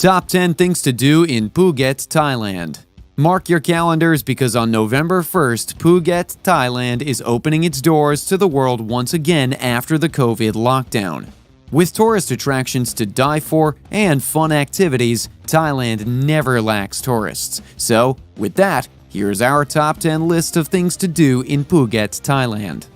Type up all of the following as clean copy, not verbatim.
Top 10 things to do in Phuket, Thailand. Mark your calendars because on November 1st, Phuket, Thailand is opening its doors to the world once again after the COVID lockdown. With tourist attractions to die for and fun activities, Thailand never lacks tourists. So, with that, here's our top 10 list of things to do in Phuket, Thailand.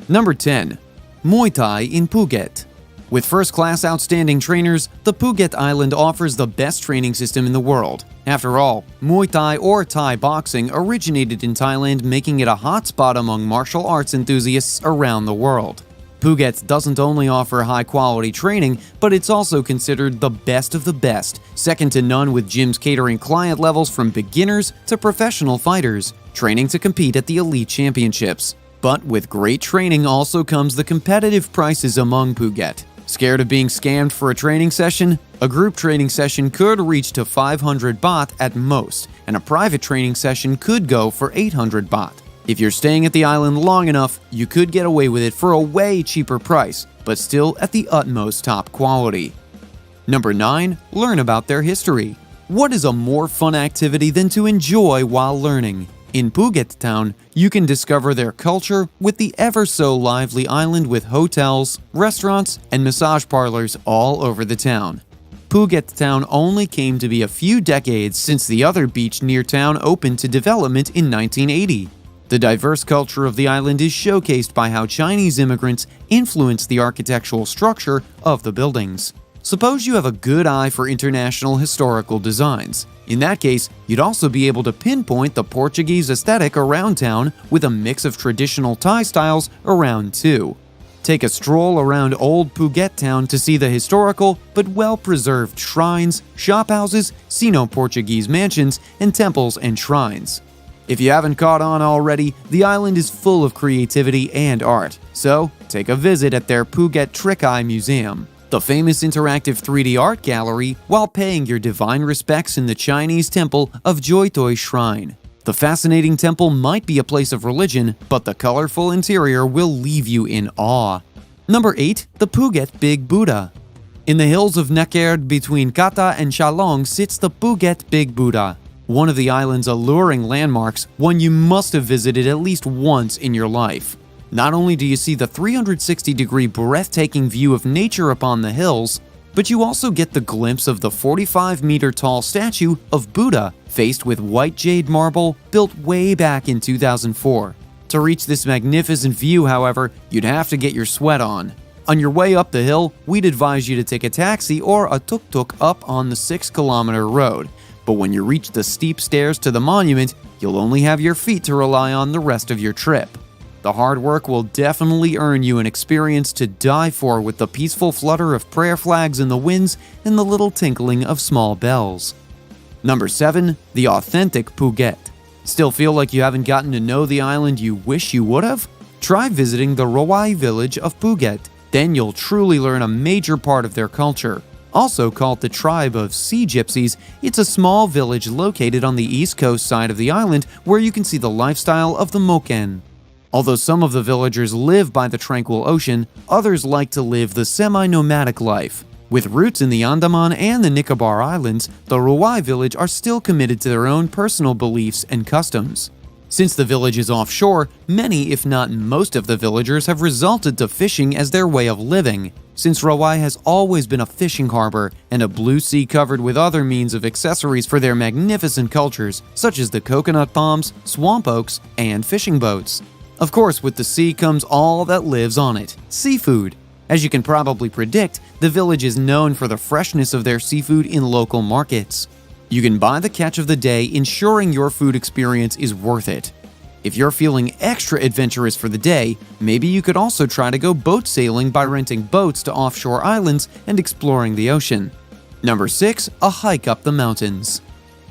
Number 10. Muay Thai in Phuket. With first-class outstanding trainers, the Phuket Island offers the best training system in the world. After all, Muay Thai or Thai boxing originated in Thailand, making it a hotspot among martial arts enthusiasts around the world. Phuket doesn't only offer high-quality training, but it's also considered the best of the best, second to none with gyms catering client levels from beginners to professional fighters, training to compete at the elite championships. But with great training also comes the competitive prices among Phuket. Scared of being scammed for a training session? A group training session could reach to 500 baht at most, and a private training session could go for 800 baht. If you're staying at the island long enough, you could get away with it for a way cheaper price, but still at the utmost top quality. Number 9. Learn about their history. What is a more fun activity than to enjoy while learning? In Phuket town, you can discover their culture with the ever-so-lively island with hotels, restaurants, and massage parlors all over the town. Phuket town only came to be a few decades since the other beach near town opened to development in 1980. The diverse culture of the island is showcased by how Chinese immigrants influenced the architectural structure of the buildings. Suppose you have a good eye for international historical designs. In that case, you'd also be able to pinpoint the Portuguese aesthetic around town with a mix of traditional Thai styles around too. Take a stroll around old Phuket town to see the historical but well-preserved shrines, shophouses, Sino-Portuguese mansions, and temples and shrines. If you haven't caught on already, the island is full of creativity and art, so take a visit at their Phuket Trick Eye Museum, the famous interactive 3D art gallery, while paying your divine respects in the Chinese temple of Joitoi Shrine. The fascinating temple might be a place of religion, but the colorful interior will leave you in awe. Number 8. The Phuket Big Buddha. In the hills of Nakerd between Kata and Chalong sits the Phuket Big Buddha, one of the island's alluring landmarks, one you must have visited at least once in your life. Not only do you see the 360-degree breathtaking view of nature upon the hills, but you also get the glimpse of the 45-meter-tall statue of Buddha faced with white jade marble built way back in 2004. To reach this magnificent view, however, you'd have to get your sweat on. On your way up the hill, we'd advise you to take a taxi or a tuk-tuk up on the 6-kilometer road. But when you reach the steep stairs to the monument, you'll only have your feet to rely on the rest of your trip. The hard work will definitely earn you an experience to die for with the peaceful flutter of prayer flags in the winds and the little tinkling of small bells. Number 7. The authentic Phuket. Still feel like you haven't gotten to know the island you wish you would have? Try visiting the Rawai village of Phuket. Then you'll truly learn a major part of their culture. Also called the tribe of Sea Gypsies, it's a small village located on the east coast side of the island where you can see the lifestyle of the Moken. Although some of the villagers live by the tranquil ocean, others like to live the semi-nomadic life. With roots in the Andaman and the Nicobar Islands, the Rawai village are still committed to their own personal beliefs and customs. Since the village is offshore, many if not most of the villagers have resorted to fishing as their way of living. Since Rawai has always been a fishing harbor and a blue sea covered with other means of accessories for their magnificent cultures, such as the coconut palms, swamp oaks, and fishing boats. Of course, with the sea comes all that lives on it, seafood. As you can probably predict, the village is known for the freshness of their seafood in local markets. You can buy the catch of the day, ensuring your food experience is worth it. If you're feeling extra adventurous for the day, maybe you could also try to go boat sailing by renting boats to offshore islands and exploring the ocean. Number 6. A hike up the mountains.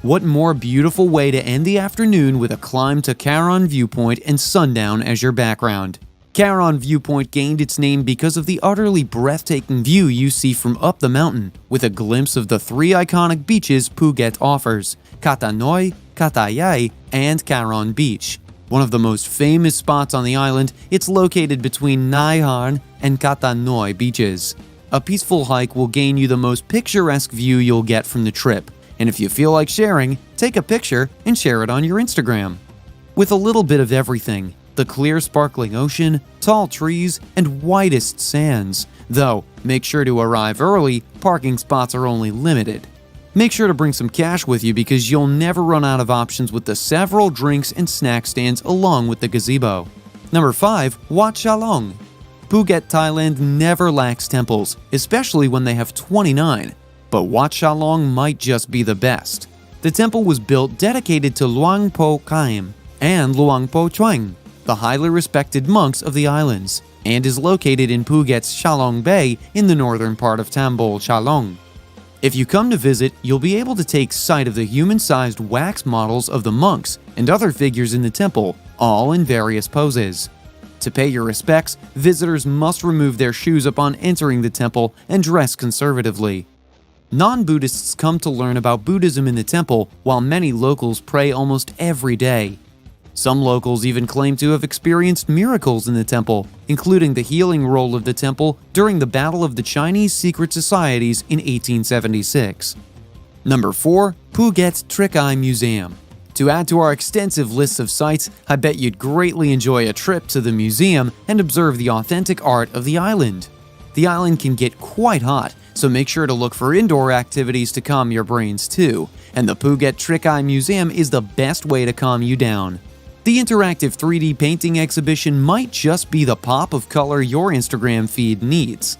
What more beautiful way to end the afternoon with a climb to Karon Viewpoint and sundown as your background. Karon Viewpoint gained its name because of the utterly breathtaking view you see from up the mountain, with a glimpse of the 3 iconic beaches Phuket offers, Kata Noi, Kata Yai, and Karon Beach. One of the most famous spots on the island, it's located between Nai Harn and Kata Noi beaches. A peaceful hike will gain you the most picturesque view you'll get from the trip, and if you feel like sharing, take a picture and share it on your Instagram. With a little bit of everything, the clear sparkling ocean, tall trees, and whitest sands. Though, make sure to arrive early, parking spots are only limited. Make sure to bring some cash with you because you'll never run out of options with the several drinks and snack stands along with the gazebo. Number 5. Wat Chalong. Phuket, Thailand never lacks temples, especially when they have 29, but Wat Chalong might just be the best. The temple was built dedicated to Luang Po Khaim and Luang Po Chuang, the highly respected monks of the islands, and is located in Phuket's Chalong Bay in the northern part of Tambol Chalong. If you come to visit, you'll be able to take sight of the human-sized wax models of the monks and other figures in the temple, all in various poses. To pay your respects, visitors must remove their shoes upon entering the temple and dress conservatively. Non-Buddhists come to learn about Buddhism in the temple, while many locals pray almost every day. Some locals even claim to have experienced miracles in the temple, including the healing role of the temple during the Battle of the Chinese Secret Societies in 1876. Number 4. Phuket Trick-Eye Museum. To add to our extensive list of sites, I bet you'd greatly enjoy a trip to the museum and observe the authentic art of the island. The island can get quite hot, so make sure to look for indoor activities to calm your brains too, and the Phuket Trick-Eye Museum is the best way to calm you down. The interactive 3D painting exhibition might just be the pop of color your Instagram feed needs.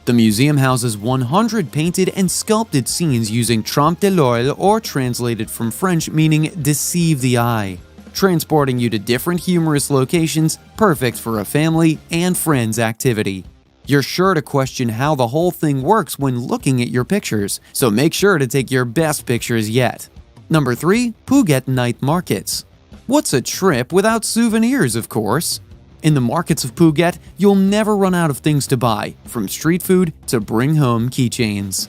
The museum houses 100 painted and sculpted scenes using trompe l'oeil, or translated from French meaning deceive the eye, transporting you to different humorous locations, perfect for a family and friends activity. You're sure to question how the whole thing works when looking at your pictures, so make sure to take your best pictures yet. Number 3. Phuket Night Markets. What's a trip without souvenirs, of course? In the markets of Phuket, you'll never run out of things to buy, from street food to bring home keychains.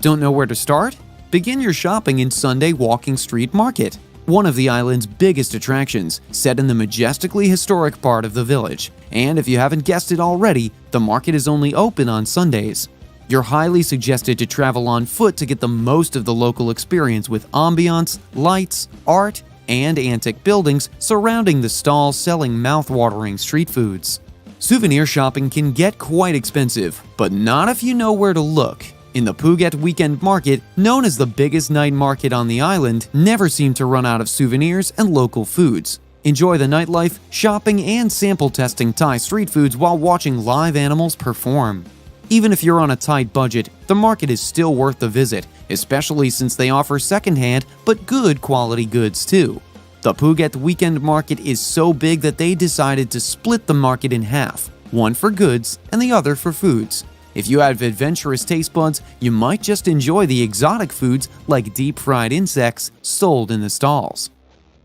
Don't know where to start? Begin your shopping in Sunday Walking Street Market, one of the island's biggest attractions, set in the majestically historic part of the village. And if you haven't guessed it already, the market is only open on Sundays. You're highly suggested to travel on foot to get the most of the local experience with ambiance, lights, art, and antique buildings surrounding the stalls selling mouth-watering street foods. Souvenir shopping can get quite expensive, but not if you know where to look. In the Phuket Weekend Market, known as the biggest night market on the island, never seem to run out of souvenirs and local foods. Enjoy the nightlife, shopping, and sample testing Thai street foods while watching live animals perform. Even if you're on a tight budget, the market is still worth the visit, especially since they offer secondhand but good quality goods too. The Phuket Weekend Market is so big that they decided to split the market in half, one for goods and the other for foods. If you have adventurous taste buds, you might just enjoy the exotic foods like deep-fried insects sold in the stalls.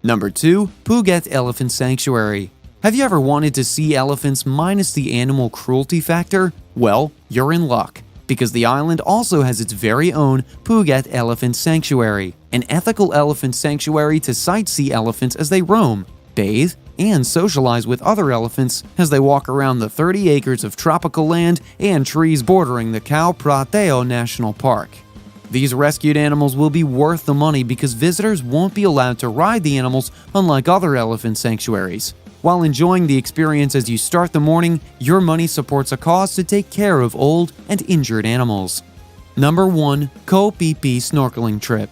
Number 2. Phuket Elephant Sanctuary. Have you ever wanted to see elephants minus the animal cruelty factor? Well, you're in luck, because the island also has its very own Phuket Elephant Sanctuary, an ethical elephant sanctuary to sightsee elephants as they roam, bathe, and socialize with other elephants as they walk around the 30 acres of tropical land and trees bordering the Khao Prateo National Park. These rescued animals will be worth the money because visitors won't be allowed to ride the animals unlike other elephant sanctuaries. While enjoying the experience as you start the morning, your money supports a cause to take care of old and injured animals. Number 1. Koh Phi Phi Snorkeling Trip.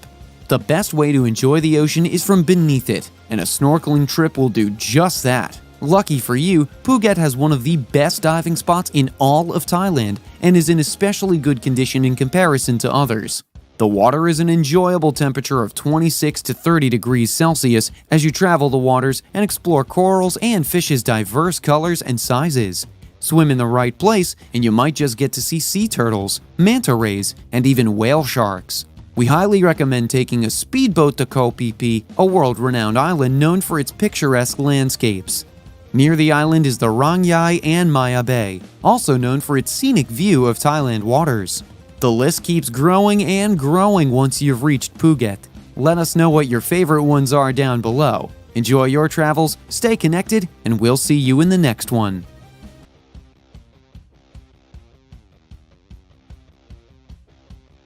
The best way to enjoy the ocean is from beneath it, and a snorkeling trip will do just that. Lucky for you, Phuket has one of the best diving spots in all of Thailand and is in especially good condition in comparison to others. The water is an enjoyable temperature of 26 to 30 degrees Celsius as you travel the waters and explore corals and fish's diverse colors and sizes. Swim in the right place and you might just get to see sea turtles, manta rays, and even whale sharks. We highly recommend taking a speedboat to Koh Phi Phi, a world-renowned island known for its picturesque landscapes. Near the island is the Rang Yai and Maya Bay, also known for its scenic view of Thailand waters. The list keeps growing and growing once you've reached Phuket. Let us know what your favorite ones are down below. Enjoy your travels, stay connected, and we'll see you in the next one.